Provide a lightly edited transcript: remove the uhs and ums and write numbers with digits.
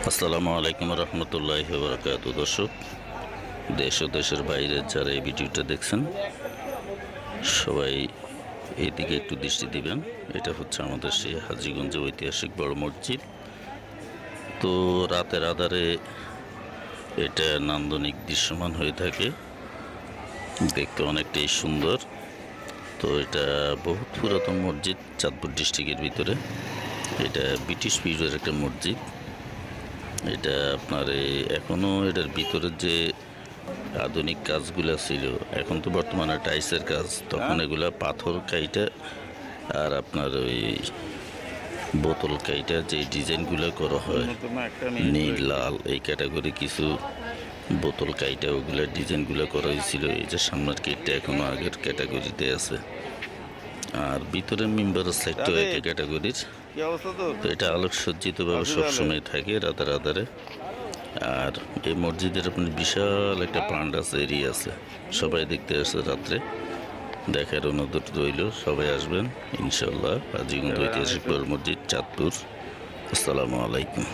আসসালামু আলাইকুম রহমতুল্লাহি বারাকাতুহু। দর্শক, দেশ ও দেশের বাইরে যারা এই ভিডিওটা দেখছেন সবাই এইদিকে একটু দৃষ্টি দিবেন। এটা হচ্ছে আমাদের সেই হাজীগঞ্জের ঐতিহাসিক বড় মসজিদ। তো রাতের আধারে এটা নান্দনিক দৃশ্যমান হয়ে থাকে, দেখতে অনেকটাই সুন্দর। তো এটা বহুত পুরাতন মসজিদ, চাঁদপুর ডিস্ট্রিক্টের ভিতরে। এটা ব্রিটিশ পিরিয়ডের একটা মসজিদ। এটা আপনার এখনও এটার ভিতরের যে আধুনিক কাজগুলো ছিল, এখন তো বর্তমানে টাইলসের কাজ, তখন এগুলা পাথর কাইটা আর আপনার ওই বোতল কাইটা যে ডিজাইনগুলো করা হয় নীল লাল এই ক্যাটাগরি কিছু বোতল কাইটা ওগুলো ডিজাইনগুলো করা হয়েছিল। এই যে সামনের গেটটা এখনো আগের ক্যাটাগরিতে আছে, আর ভিতরের মেম্বারের সাইডটাও একই ক্যাটাগরির। তো এটা আলোকসজ্জিতভাবে সবসময় থাকে রাতের আধারে। আর এই মসজিদের আপনার বিশাল একটা পান্ডাস এরিয়া আছে, সবাই দেখতে আসে রাত্রে, দেখার অনুরোধ রইল। সবাই আসবেন ইনশাল্লাহ। হাজীগঞ্জ ঐতিহাসিক মসজিদ, চাঁদপুর। আসসালামু আলাইকুম।